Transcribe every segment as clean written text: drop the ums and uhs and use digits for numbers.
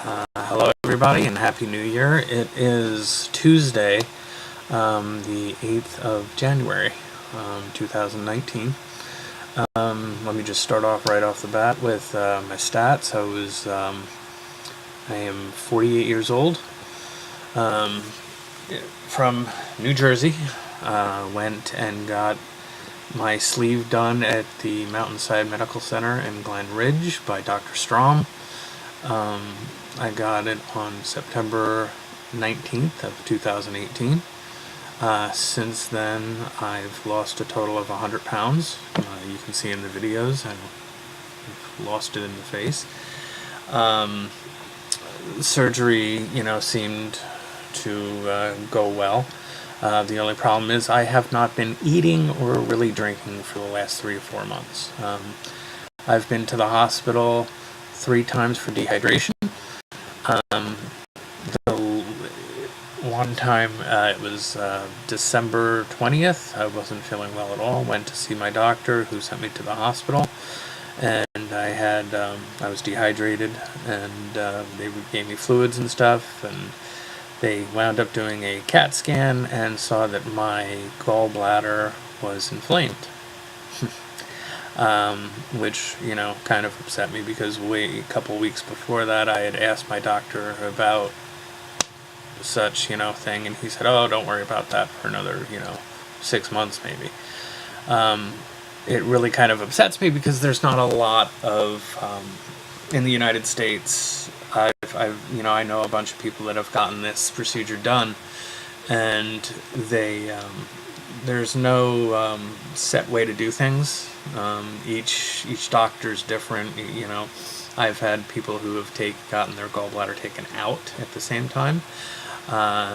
Hello everybody and Happy New Year. It is Tuesday, the 8th of January, 2019. Let me just start off right off the bat with my stats. I am 48 years old, from New Jersey. Went and got my sleeve done at the Mountainside Medical Center in Glen Ridge by Dr. Strom. I got it on September 19th of 2018. Since then, I've lost a total of 100 pounds. You can see in the videos, I've lost it in the face. Surgery, seemed to go well. The only problem is I have not been eating or really drinking for the last 3 or 4 months. I've been to the hospital 3 times for dehydration. The one time, it was December 20th. I wasn't feeling well at all. Went to see my doctor, who sent me to the hospital, and I was dehydrated, and they gave me fluids and stuff, and they wound up doing a CAT scan and saw that my gallbladder was inflamed. Which, kind of upset me, because a couple weeks before that I had asked my doctor about such, thing, and he said, oh, don't worry about that for another, 6 months maybe. It really kind of upsets me, because there's not a lot of, in the United States, I know a bunch of people that have gotten this procedure done, and there's no set way to do things. Each doctor's different. I've had people who have gotten their gallbladder taken out at the same time.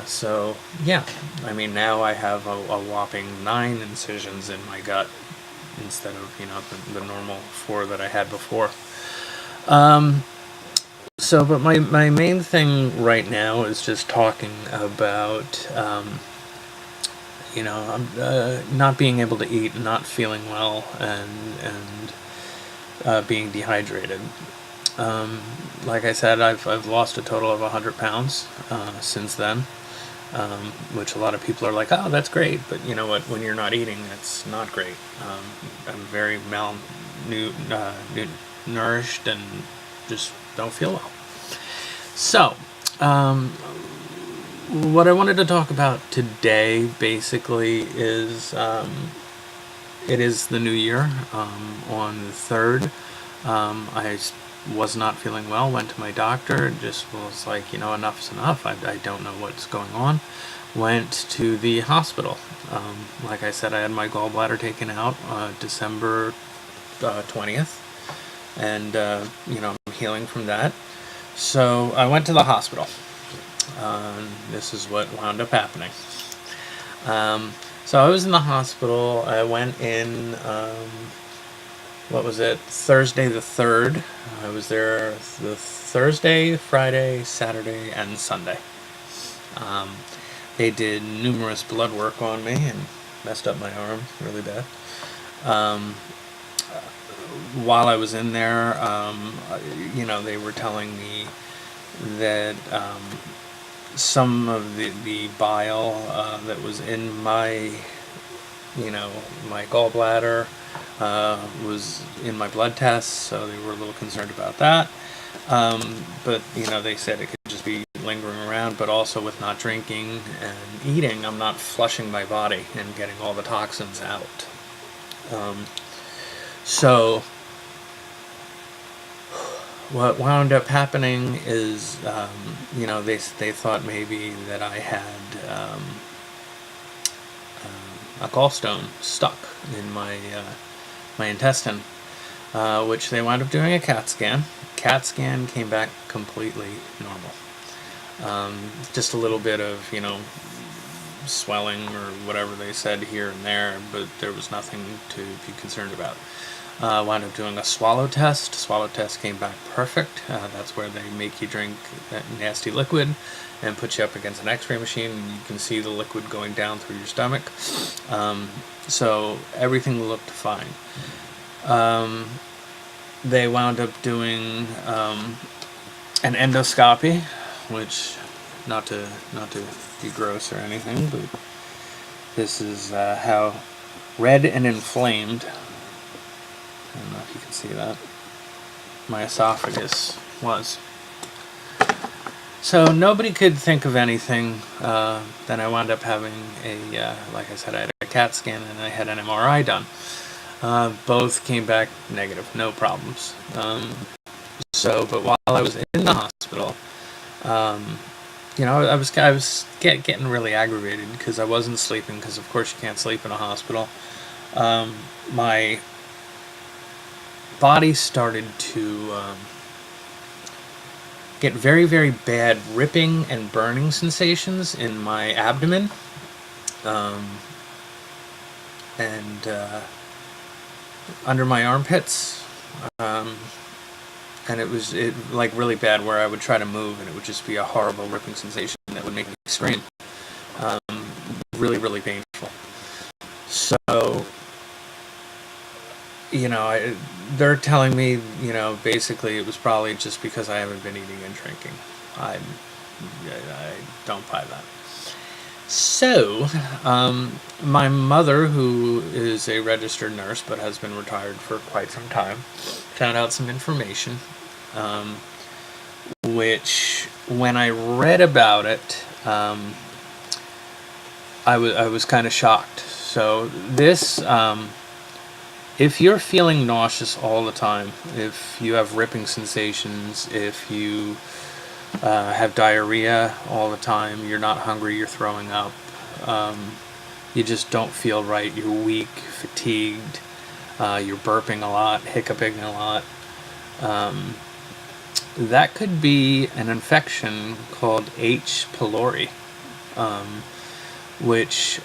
So yeah, now I have a whopping 9 incisions in my gut instead of the normal 4 that I had before. But my main thing right now is just talking about not being able to eat, not feeling well, and being dehydrated. Like I said, I've lost a total of 100 pounds since then, which a lot of people are like, oh, that's great, but you know what, when you're not eating, it's not great. I'm very malnourished and just don't feel well. So, what I wanted to talk about today, basically, is it is the new year. On the 3rd, I was not feeling well, went to my doctor, just was like, enough's enough, I don't know what's going on. Went to the hospital. Like I said, I had my gallbladder taken out December 20th, and, I'm healing from that. So I went to the hospital. This is what wound up happening. So I was in the hospital. I went in, Thursday the 3rd. I was there the Thursday, Friday, Saturday, and Sunday. They did numerous blood work on me and messed up my arm really bad. While I was in there, they were telling me that some of the bile that was in my gallbladder was in my blood tests, so they were a little concerned about that. But they said it could just be lingering around, but also with not drinking and eating, I'm not flushing my body and getting all the toxins out. So what wound up happening is, they thought maybe that I had a gallstone stuck in my intestine, which they wound up doing a CAT scan. CAT scan came back completely normal. Just a little bit of, swelling or whatever they said here and there, but there was nothing to be concerned about. Wound up doing a swallow test. Swallow test came back perfect. That's where they make you drink that nasty liquid and put you up against an x-ray machine, and you can see the liquid going down through your stomach. So everything looked fine. They wound up doing an endoscopy, which not to be gross or anything, but this is how red and inflamed, I don't know if you can see that, my esophagus was. So nobody could think of anything. Then I wound up having like I said, I had a CAT scan and I had an MRI done. Both came back negative, no problems. But while I was in the hospital, I was getting really aggravated because I wasn't sleeping, because of course you can't sleep in a hospital. My body started to get very, very bad ripping and burning sensations in my abdomen, and under my armpits, and it was like really bad, where I would try to move and it would just be a horrible ripping sensation that would make me scream. Really, really painful. So, they're telling me, basically it was probably just because I haven't been eating and drinking. I don't buy that. So, my mother, who is a registered nurse but has been retired for quite some time, found out some information, which, when I read about it, I was kind of shocked. So this, if you're feeling nauseous all the time, if you have ripping sensations, if you have diarrhea all the time, you're not hungry, you're throwing up, you just don't feel right, you're weak, fatigued, you're burping a lot, hiccuping a lot, that could be an infection called h-pylori, which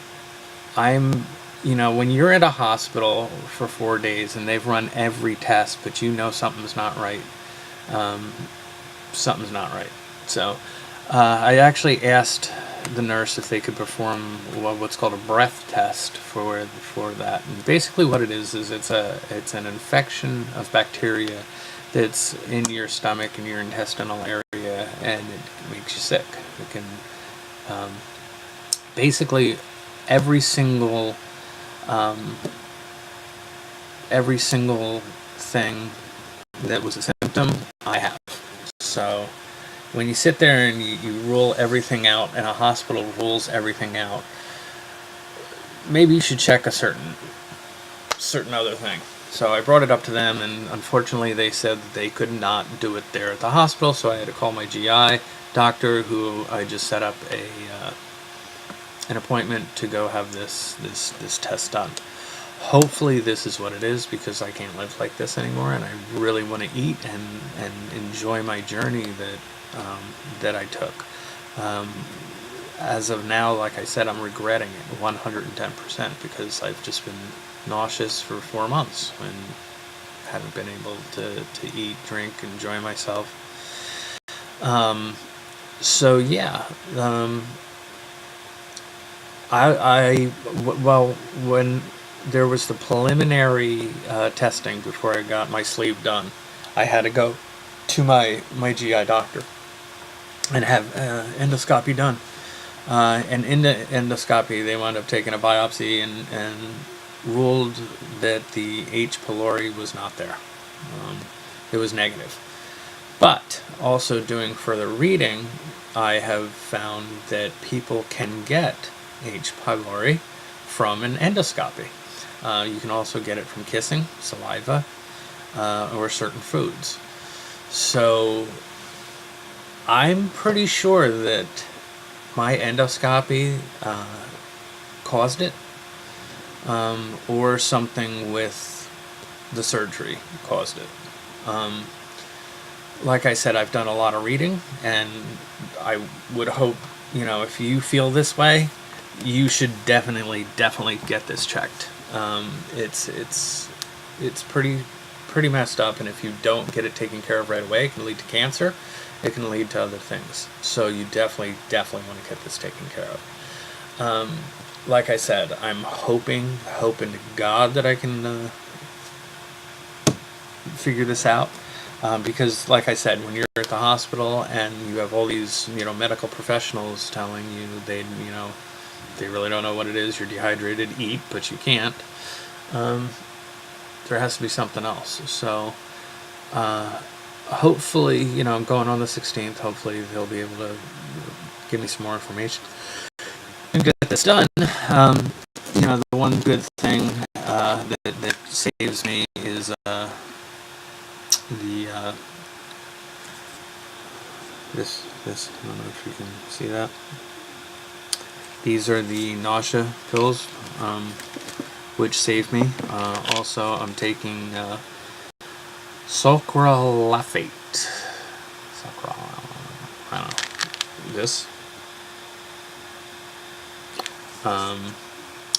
when you're at a hospital for 4 days and they've run every test, but something's not right, something's not right. So I actually asked the nurse if they could perform what's called a breath test for that. And basically what it is it's an infection of bacteria that's in your stomach and your intestinal area, and it makes you sick. It can basically every single thing that was a symptom, I have. So when you sit there and you rule everything out, and a hospital rules everything out, maybe you should check a certain other thing. So I brought it up to them, and unfortunately they said that they could not do it there at the hospital, so I had to call my GI doctor, who I just set up an appointment to go have this test done. Hopefully this is what it is, because I can't live like this anymore, and I really want to eat and enjoy my journey that I took. As of now, like I said, I'm regretting it 110%, because I've just been nauseous for 4 months and haven't been able to eat, drink, enjoy myself. So yeah, when there was the preliminary testing before I got my sleeve done, I had to go to my GI doctor and have endoscopy done. And in the endoscopy, they wound up taking a biopsy and ruled that the H. pylori was not there. It was negative. But also doing further reading, I have found that people can get H. pylori from an endoscopy. You can also get it from kissing, saliva, or certain foods. So I'm pretty sure that my endoscopy caused it, or something with the surgery caused it. Like I said, I've done a lot of reading, and I would hope, if you feel this way, you should definitely get this checked. It's pretty messed up, and if you don't get it taken care of right away, it can lead to cancer. It can lead to other things. So you definitely want to get this taken care of. Like I said, I'm hoping to God that I can figure this out. Because, like I said, when you're at the hospital and you have all these, medical professionals telling you they really don't know what it is, you're dehydrated, eat, but you can't. There has to be something else. So, hopefully, I'm going on the 16th. Hopefully, they'll be able to give me some more information and get this done. The one good thing that saves me is the this. I don't know if you can see that. These are the nausea pills, which save me. Also, I'm taking sucralfate. I don't know. This.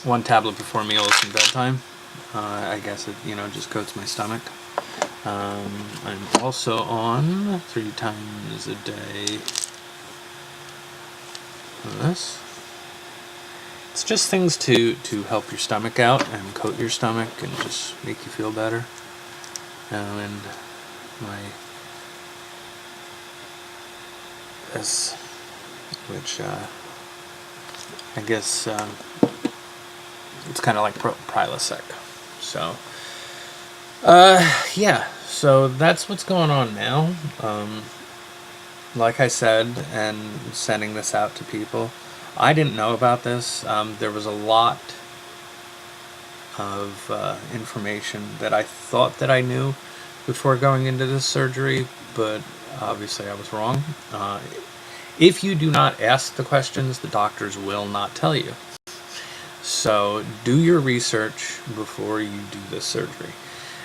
One tablet before meals and bedtime. I guess it, just coats my stomach. I'm also on 3 times a day of this. It's just things to help your stomach out and coat your stomach and just make you feel better. And this, which I guess it's kind of like Prilosec. So, yeah. So that's what's going on now. Like I said, and sending this out to people, I didn't know about this. There was a lot of information that I thought that I knew before going into this surgery, but obviously I was wrong. If you do not ask the questions, the doctors will not tell you. So do your research before you do this surgery.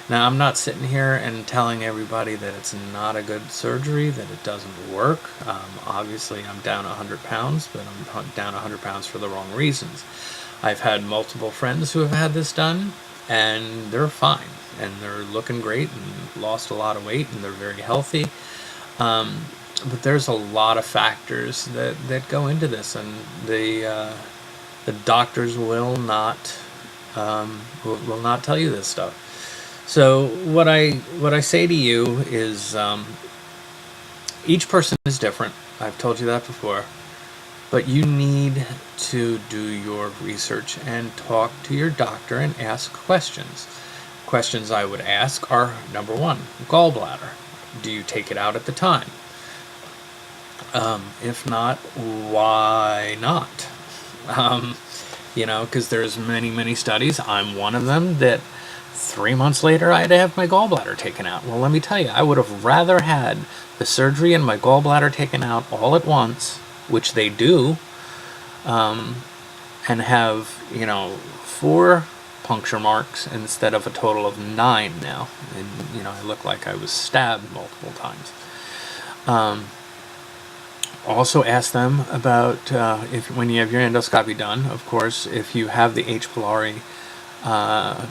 Now, I'm not sitting here and telling everybody that it's not a good surgery, that it doesn't work. Obviously, I'm down 100 pounds, but I'm down 100 pounds for the wrong reasons. I've had multiple friends who have had this done, and they're fine, and they're looking great, and lost a lot of weight, and they're very healthy. But there's a lot of factors that go into this, and the doctors will not tell you this stuff. So what I say to you is, each person is different. I've told you that before. But you need to do your research and talk to your doctor and ask questions. Questions I would ask are, number 1, gallbladder. Do you take it out at the time? If not, why not? Because there's many studies. I'm one of them that 3 months later I had to have my gallbladder taken out. Well, let me tell you, I would have rather had the surgery and my gallbladder taken out all at once, which they do, and have 4 puncture marks instead of a total of 9 now. And I look like I was stabbed multiple times. Also ask them about when you have your endoscopy done, of course, if you have the h-pylori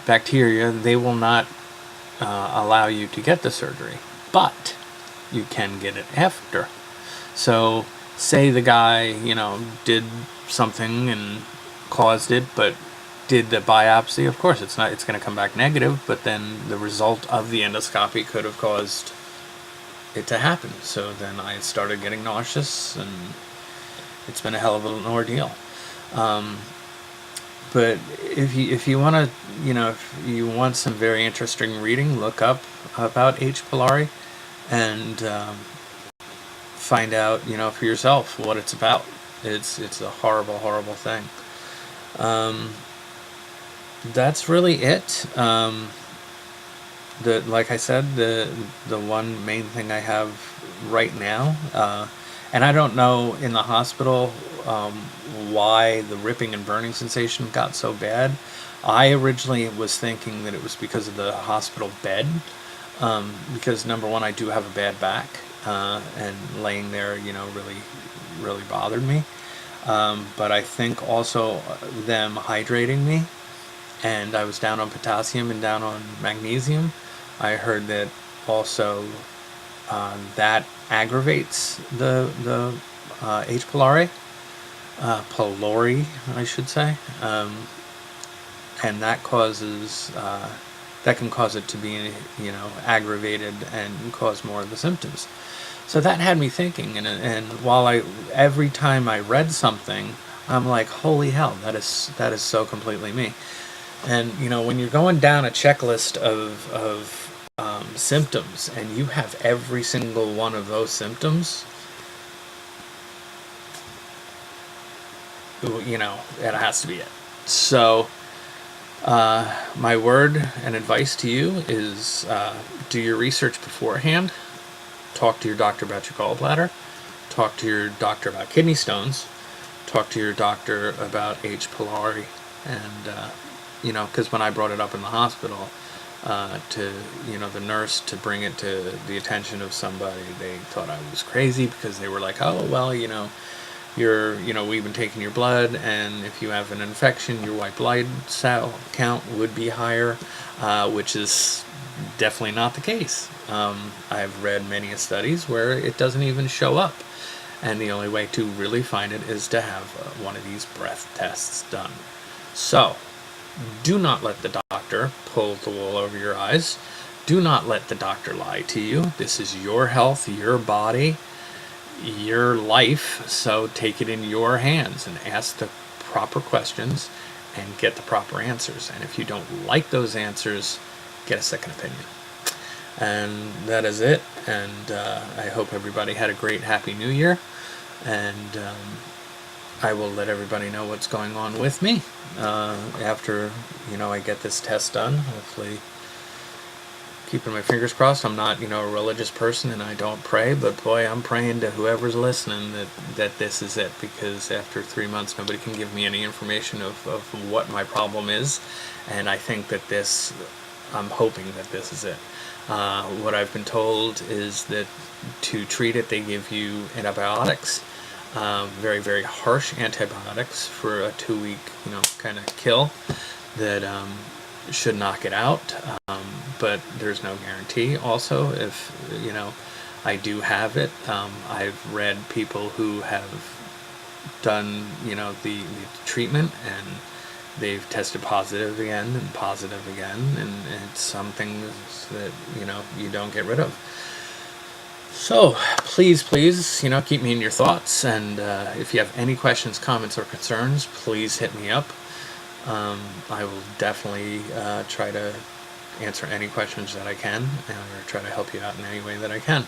bacteria, they will not allow you to get the surgery, but you can get it after. So say the guy, did something and caused it, but did the biopsy, of course it's going to come back negative, but then the result of the endoscopy could have caused it to happen. So then I started getting nauseous, and it's been a hell of an ordeal. But if you want to, if you want some very interesting reading, look up about h-pylori and find out, for yourself what it's about. It's a horrible thing. That's really it. Like I said, the one main thing I have right now, and I don't know in the hospital why the ripping and burning sensation got so bad. I originally was thinking that it was because of the hospital bed, because number 1, I do have a bad back, and laying there, really bothered me. But I think also them hydrating me, and I was down on potassium and down on magnesium. I heard that also that aggravates the h-pylori, pylori, I should say, and that causes that can cause it to be, you know, aggravated and cause more of the symptoms. So that had me thinking, and while every time I read something, I'm like, holy hell, that is so completely me. And you know, when you're going down a checklist of symptoms, and you have every single one of those symptoms, you know, it has to be it. So my word and advice to you is do your research beforehand. Talk to your doctor about your gallbladder. Talk to your doctor about kidney stones. Talk to your doctor about h-pylori. And you know, because when I brought it up in the hospital to, you know, the nurse, to bring it to the attention of somebody, they thought I was crazy, because they were like, oh, well, you know, we've been taking your blood, and if you have an infection, your white blood cell count would be higher, which is definitely not the case. I've read many studies where it doesn't even show up, and the only way to really find it is to have one of these breath tests done. So, do not let the doctor pull the wool over your eyes. Do not let the doctor lie to you. This is your health, your body, your life, so take it in your hands and ask the proper questions and get the proper answers. And if you don't like those answers, get a second opinion. And that is it. And I hope everybody had a great Happy New Year. And I will let everybody know what's going on with me after, you know, I get this test done. Hopefully, keeping my fingers crossed. I'm not, you know, a religious person, and I don't pray, but boy, I'm praying to whoever's listening that this is it, because after 3 months, nobody can give me any information of what my problem is, and I think that I'm hoping that this is it. What I've been told is that to treat it, they give you antibiotics, very, very harsh antibiotics for a 2-week, you know, kind of kill that should knock it out, but there's no guarantee. Also, if, you know, I do have it, I've read people who have done, you know, the treatment, and they've tested positive again, and it's something that, you know, you don't get rid of. So please, you know, keep me in your thoughts, and if you have any questions, comments, or concerns, please hit me up. I will definitely try to answer any questions that I can, or try to help you out in any way that I can.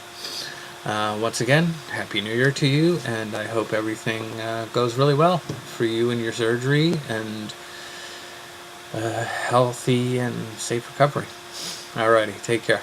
Once again, Happy New Year to you, and I hope everything goes really well for you and your surgery, and healthy and safe recovery. Alrighty, take care.